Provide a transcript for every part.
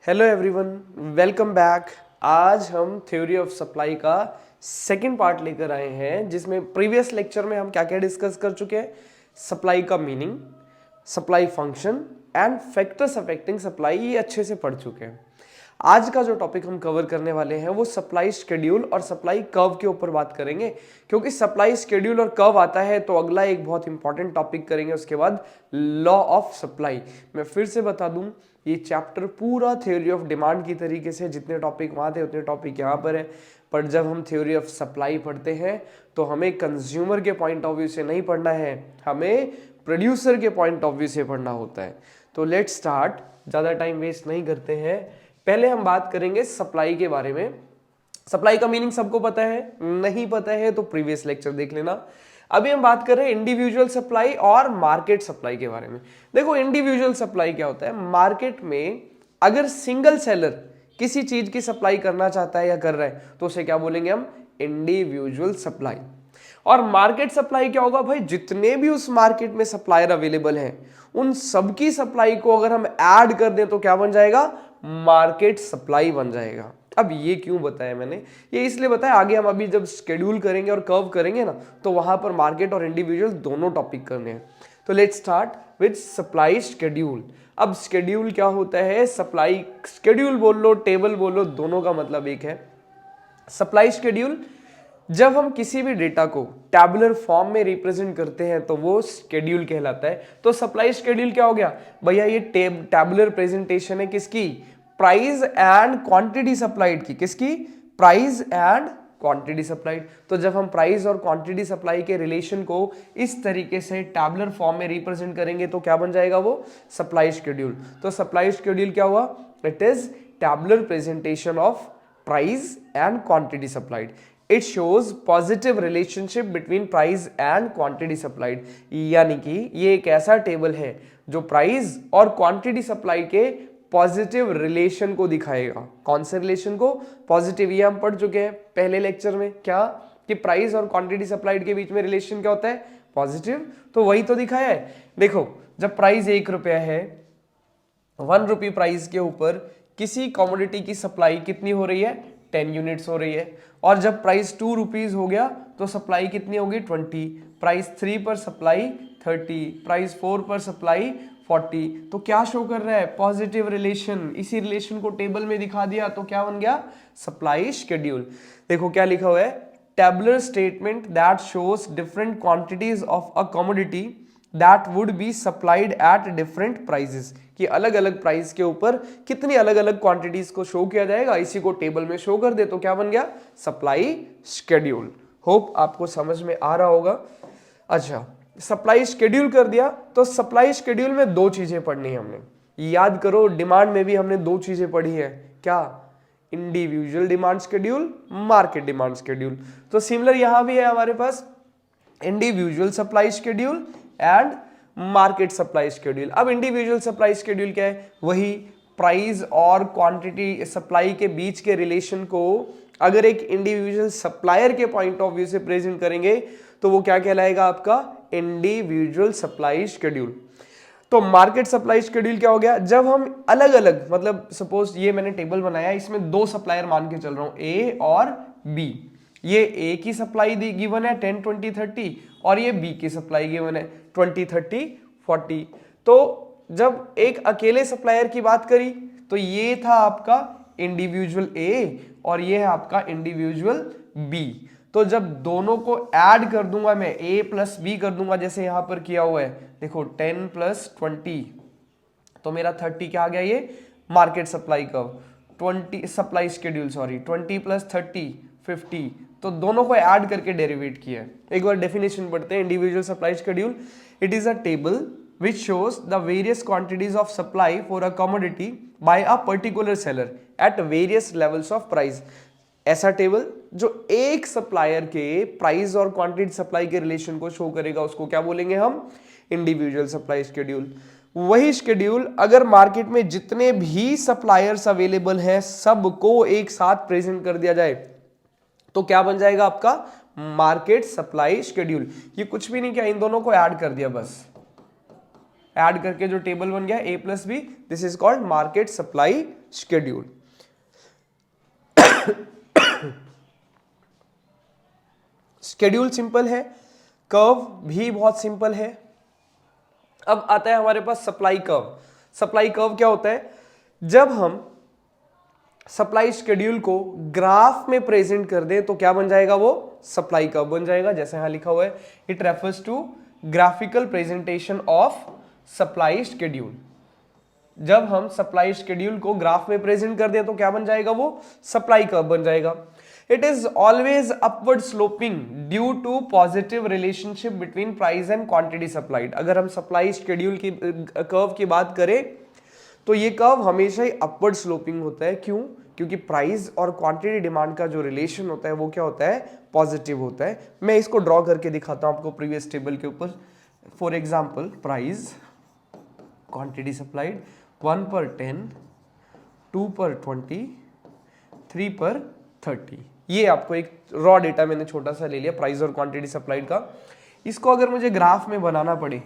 Hello everyone, welcome back. आज हम theory of supply का सेकंड पार्ट लेकर आए हैं, जिसमें प्रीवियस लेक्चर में हम क्या क्या डिस्कस कर चुके हैं। सप्लाई का meaning, supply function and factors affecting supply, ये अच्छे से पढ़ चुके हैं। आज का जो टॉपिक हम कवर करने वाले हैं वो सप्लाई शेड्यूल और सप्लाई कर्व के ऊपर बात करेंगे, क्योंकि सप्लाई शेड्यूल और कर्व आता है तो अगला एक बहुत इंपॉर्टेंट टॉपिक करेंगे उसके बाद, लॉ ऑफ सप्लाई। मैं फिर से बता दूं, ये चैप्टर पूरा थ्योरी ऑफ डिमांड की तरीके से, जितने टॉपिक वहां थे उतने टॉपिक यहाँ पर है। पर जब हम थ्योरी ऑफ सप्लाई पढ़ते हैं तो हमें कंज्यूमर के पॉइंट ऑफ व्यू से नहीं पढ़ना है, हमें प्रोड्यूसर के पॉइंट ऑफ व्यू से पढ़ना होता है। तो लेट्स स्टार्ट, ज़्यादा टाइम वेस्ट नहीं करते हैं। पहले हम बात करेंगे सप्लाई के बारे में। सप्लाई का मीनिंग सबको पता है, नहीं पता है तो प्रीवियस लेक्चर देख लेना। अभी हम बात कर रहे हैं इंडिविजुअल सप्लाई और मार्केट सप्लाई के बारे में। देखो, इंडिविजुअल सप्लाई क्या होता है? मार्केट में अगर सिंगल सेलर किसी चीज की सप्लाई करना चाहता है या कर रहा है तो उसे क्या बोलेंगे हम? Individual supply. और मार्केट सप्लाई क्या होगा भाई? जितने भी उस मार्केट में सप्लायर अवेलेबल हैं उन सबकी सप्लाई को अगर हम ऐड कर दें तो क्या बन जाएगा? मार्केट सप्लाई बन जाएगा। अब ये क्यों बताया मैंने? ये इसलिए बताया, आगे हम अभी जब शेड्यूल करेंगे और कर्व करेंगे ना, तो वहां पर मार्केट और इंडिविजुअल दोनों टॉपिक करने हैं। तो let's start with supply schedule. अब शेड्यूल क्या होता है? सप्लाई शेड्यूल बोल लो, टेबल बोल लो, दोनों का मतलब एक है। सप्लाई शेड्यूल, जब हम किसी भी डेटा को टैबुलर फॉर्म में रिप्रेजेंट करते हैं तो वो शेड्यूल कहलाता है। तो सप्लाई शेड्यूल क्या हो गया भैया? ये टैबुलर प्रेजेंटेशन है किसकी? प्राइस एंड क्वांटिटी सप्लाइड की। किसकी? Price and quantity supplied. तो जब हम प्राइस और क्वांटिटी सप्लाई के रिलेशन को इस तरीके से टैबुलर फॉर्म में रिप्रेजेंट करेंगे तो क्या बन जाएगा? वो सप्लाई शेड्यूल। तो सप्लाई शेड्यूल क्या हुआ? It is tabular presentation of price and quantity supplied. It shows positive relationship between price and quantity supplied. यानी कि ये एक ऐसा टेबल है जो प्राइस और क्वांटिटी सप्लाई के पॉजिटिव रिलेशन को दिखाएगा। कौन से रिलेशन को? पॉजिटिव। ये हम पढ़ चुके हैं पहले लेक्चर में, क्या कि प्राइस और क्वांटिटी सप्लाइड के बीच में रिलेशन क्या होता है? पॉजिटिव। तो वही तो दिखाया है। देखो, जब प्राइस 1 रुपया है, 1 रुपी प्राइस के ऊपर किसी कमोडिटी की सप्लाई कितनी हो रही है? 10 यूनिट्स हो रही है। और जब प्राइस 2 रुपीज हो गया तो सप्लाई कितनी होगी? 20। प्राइस 3 पर सप्लाई 30, प्राइस 4 पर सप्लाई 40। तो क्या शो कर रहा है? Positive relation. इसी रिलेशन को टेबल में दिखा दिया तो क्या बन गया? Supply schedule. देखो क्या लिखा हुआ है, tabular statement that shows different quantities of a commodity that would be supplied at different prices. कि अलग अलग प्राइस के ऊपर कितनी अलग अलग क्वांटिटीज को शो किया जाएगा, इसी को टेबल में शो कर दे तो क्या बन गया? Supply schedule. होप आपको समझ में आ रहा होगा। अच्छा, सप्लाई शेड्यूल कर दिया तो सप्लाई शेड्यूल में दो चीजें पढ़नी है हमने। याद करो, डिमांड में भी हमने दो चीजें पढ़ी है। क्या? Individual demand schedule, market demand schedule. तो सिमिलर यहां भी है हमारे पास, individual supply schedule and market supply schedule. अब इंडिविजुअल सप्लाई शेड्यूल क्या है? वही प्राइस और क्वांटिटी सप्लाई के बीच के रिलेशन को अगर एक इंडिविजुअल सप्लायर के पॉइंट ऑफ व्यू से प्रेजेंट करेंगे तो वो क्या कहलाएगा? आपका इंडिविजुअल सप्लाई शेड्यूल। तो मार्केट सप्लाई शेड्यूल क्या हो गया? जब हम अलग अलग, मतलब सपोज ये मैंने टेबल बनाया, इसमें दो सप्लायर मान के चल रहा हूं, ए और बी। ये ए की सप्लाई गिवन है 10, 20, 30 और ये बी की सप्लाई गिवन है 20, 30, 40। तो जब एक अकेले सप्लायर की बात करी तो ये था आपका इंडिविजुअल ए और ये है आपका इंडिविजुअल बी। तो जब दोनों को ऐड कर दूंगा मैं, ए प्लस बी कर दूंगा जैसे यहां पर किया हुआ है, देखो 10 प्लस 20 तो मेरा 30 क्या आ गया? ये market supply curve. 20 supply schedule, sorry, 20 plus 30 50। तो दोनों को ऐड करके डेरिवेट किया है। एक बार डेफिनेशन पढ़ते हैं। Individual supply schedule, it is a table which shows the various quantities of supply for a commodity by a particular seller at various levels of price। ऐसा टेबल जो एक सप्लायर के प्राइस और क्वांटिटी सप्लाई के relation को show करेगा उसको क्या बोलेंगे हम? Individual supply schedule. वही शेड्यूल अगर मार्केट में जितने भी सप्लायर्स अवेलेबल हैं सबको एक साथ प्रेजेंट कर दिया जाए तो क्या बन जाएगा आपका? Market supply schedule. ये कुछ भी नहीं किया, इन दोनों को ऐड कर दिया, बस ऐड करके जो टेबल बन गया A plus B, this is called market supply schedule. Schedule simple है, कर्व भी बहुत सिंपल है। अब आता है हमारे पास सप्लाई कर्व। सप्लाई कर्व क्या होता है? जब हम सप्लाई शेड्यूल को ग्राफ में प्रेजेंट कर दें तो क्या बन जाएगा? वो सप्लाई कर्व बन जाएगा। जैसे यहां लिखा हुआ है, it refers to graphical presentation of supply schedule. जब हम सप्लाई शेड्यूल को ग्राफ में प्रेजेंट कर दें तो क्या बन जाएगा? वो सप्लाई कर्व बन जाएगा। It is always upward sloping due to positive relationship between price and quantity supplied. अगर हम सप्लाई शेड्यूल की कर्व की बात करें तो ये कर्व हमेशा ही अपवर्ड स्लोपिंग होता है। क्यों? क्योंकि प्राइस और क्वांटिटी डिमांड का जो रिलेशन होता है वो क्या होता है? पॉजिटिव होता है। मैं इसको ड्रॉ करके दिखाता हूं आपको प्रीवियस टेबल के ऊपर। For example, price, quantity supplied 1 पर 10, 2 पर 20, 3 पर 30। ये आपको एक रॉ डेटा मैंने छोटा सा ले लिया प्राइस और क्वांटिटी सप्लाइड का। इसको अगर मुझे ग्राफ में बनाना पड़े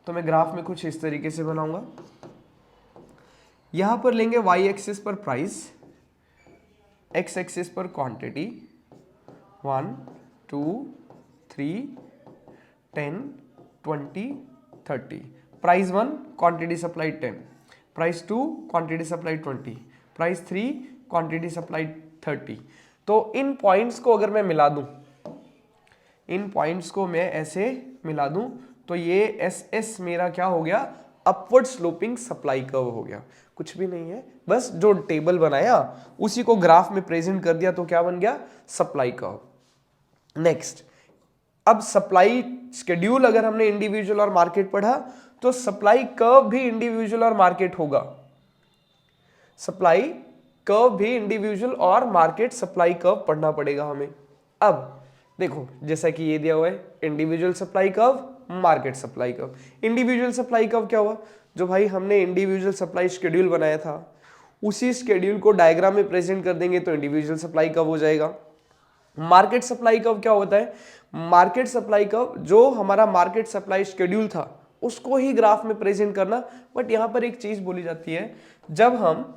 तो मैं ग्राफ में कुछ इस तरीके से बनाऊंगा। यहां पर लेंगे y एक्सिस पर प्राइस, x एक्सिस पर quantity, 1, 2, 3, 10, 20, 30। Price 1 quantity supplied 10, price 2 quantity supplied 20, price 3 quantity supplied 30। तो इन पॉइंट्स को अगर मैं मिला दूं, इन पॉइंट्स को मैं ऐसे मिला दूं तो ये एस एस मेरा क्या हो गया? अपवर्ड स्लोपिंग सप्लाई कर्व हो गया। कुछ भी नहीं है, बस जो टेबल बनाया उसी को ग्राफ में प्रेजेंट कर दिया तो क्या बन गया? Supply curve. नेक्स्ट, अब सप्लाई शेड्यूल अगर हमने इंडिविजुअल और मार्केट पढ़ा तो सप्लाई कर्व भी इंडिविजुअल और मार्केट होगा। सप्लाई कर्व भी इंडिविजुअल और मार्केट सप्लाई कर्व पढ़ना पड़ेगा हमें। अब देखो, जैसा कि ये दिया हुआ है, individual supply curve, market supply curve. Individual supply curve क्या हुआ? जो भाई हमने इंडिविजुअल सप्लाई शेड्यूल बनाया था उसी शेड्यूल को डायग्राम में प्रेजेंट कर देंगे तो इंडिविजुअल सप्लाई कर्व हो जाएगा। मार्केट सप्लाई कर्व क्या होता है? मार्केट सप्लाई कर्व जो हमारा मार्केट सप्लाई शेड्यूल था उसको ही ग्राफ में प्रेजेंट करना। बट यहां पर एक चीज बोली जाती है, जब हम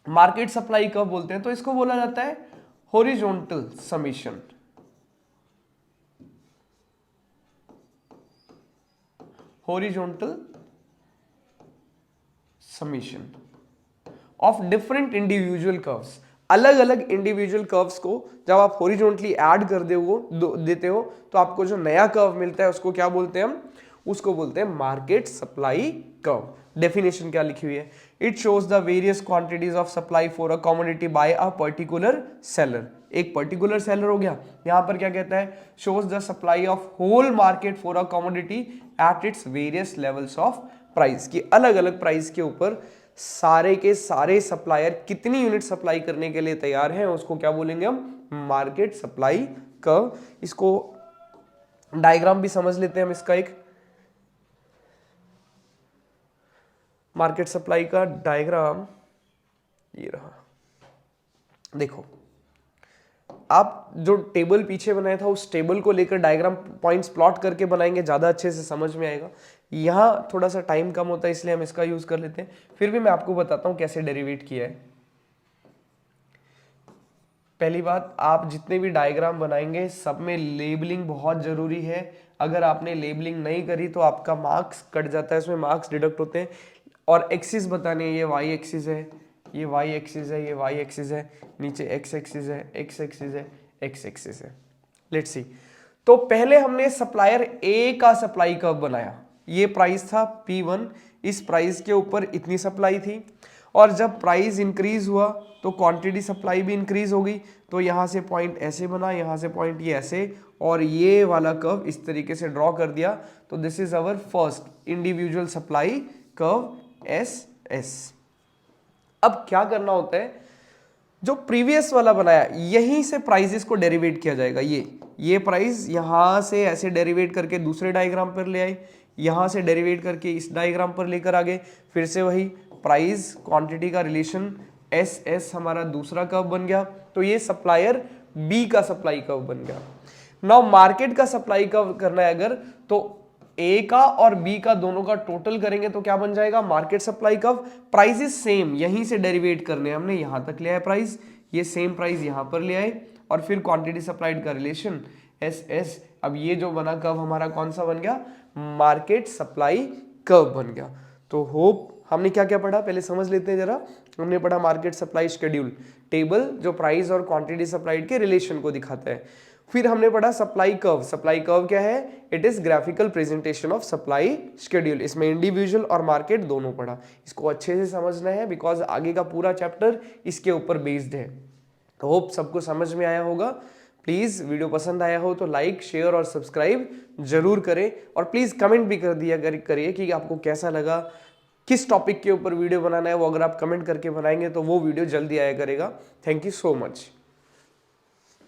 मार्केट सप्लाई कर्व बोलते हैं तो इसको बोला जाता है horizontal summation. Horizontal summation of different individual curves. अलग अलग इंडिविजुअल कर्व्स को जब आप हॉरिजॉन्टली ऐड कर देते हो तो आपको जो नया कर्व मिलता है उसको क्या बोलते हैं हम? उसको बोलते हैं मार्केट सप्लाई कर्व। डेफिनेशन क्या लिखी हुई है? It shows the various quantities of supply for a commodity by a particular seller. एक पर्टिकुलर सेलर हो गया। यहां पर क्या कहता है? Shows the supply of whole market for a commodity at its various levels of price. की अलग अलग प्राइस के ऊपर सारे के सारे सप्लायर कितनी यूनिट सप्लाई करने के लिए तैयार हैं उसको क्या बोलेंगे हम? Market supply curve. इसको डायग्राम भी समझ लेते हैं हम इसका। एक मार्केट सप्लाई का डायग्राम ये रहा। देखो, आप जो टेबल पीछे बनाया था उस टेबल को लेकर डायग्राम पॉइंट्स प्लॉट करके बनाएंगे, ज्यादा अच्छे से समझ में आएगा। यहां थोड़ा सा टाइम कम होता है इसलिए हम इसका यूज कर लेते हैं। फिर भी मैं आपको बताता हूं कैसे डेरिवेट किया है। पहली बात, आप जितने भी डायग्राम बनाएंगे सब में लेबलिंग बहुत जरूरी है। अगर आपने लेबलिंग नहीं करी तो आपका मार्क्स कट जाता है, उसमें मार्क्स डिडक्ट होते हैं। और एक्सिस बताने, ये वाई एक्सिस है, ये वाई एक्सिस है, ये वाई एक्सिस है, नीचे एक्स एक्सिस है, एक्स एक्सिस है, एक्स एक्सिस है। Let's see. तो पहले हमने सप्लायर ए का सप्लाई कर्व बनाया। ये प्राइस था P1, इस प्राइस के ऊपर इतनी सप्लाई थी और जब प्राइस इंक्रीज हुआ तो क्वांटिटी सप्लाई भी इंक्रीज हो गई। तो यहां से पॉइंट ऐसे बना, यहां से पॉइंट ये ऐसे, और ये वाला कर्व इस तरीके से ड्रॉ कर दिया। तो this is our first individual supply curve SS। अब क्या करना होता है? जो प्रीवियस वाला बनाया यहीं से प्राइसेस को डेरिवेट किया जाएगा। ये प्राइस यहां से ऐसे डेरिवेट करके दूसरे डायग्राम पर ले आए, यहां से डेरिवेट करके इस डायग्राम पर लेकर आ गए। फिर से वही प्राइस क्वांटिटी का रिलेशन SS हमारा दूसरा कर्व बन गया। तो ये सप्लायर B का सप्लाई कर्व बन गया। नाउ मार्केट का सप्लाई कर्व करना है अगर, तो ए का और बी का दोनों का टोटल करेंगे तो क्या बन जाएगा, market supply curve. Price is same, यहीं से डेरिवेट करने हैं हमने, यहां तक ले आए प्राइस, ये सेम प्राइस यहां पर ले आए, और फिर क्वांटिटी सप्लाइड का रिलेशन एस एस। अब ये जो बना कर्व हमारा कौन सा बन गया, मार्केट सप्लाई कर्व बन गया। तो होप हमने क्या क्या पढ़ा पहले समझ लेते हैं जरा। हमने पढ़ा मार्केट सप्लाई शेड्यूल, टेबल जो प्राइस और क्वांटिटी सप्लाइड के रिलेशन को दिखाता है। फिर हमने पढ़ा सप्लाई कर्व। सप्लाई कर्व क्या है, it is graphical presentation of supply schedule. इसमें इंडिविजुअल और मार्केट दोनों पढ़ा। इसको अच्छे से समझना है बिकॉज आगे का पूरा चैप्टर इसके ऊपर बेस्ड है। तो होप सबको समझ में आया होगा। प्लीज वीडियो पसंद आया हो तो लाइक शेयर और सब्सक्राइब जरूर करें, और प्लीज कमेंट भी कर दिया करिए कि आपको कैसा लगा, किस टॉपिक के ऊपर वीडियो बनाना है। वो अगर आप कमेंट करके बनाएंगे तो वो वीडियो जल्दी आया करेगा। Thank you so much.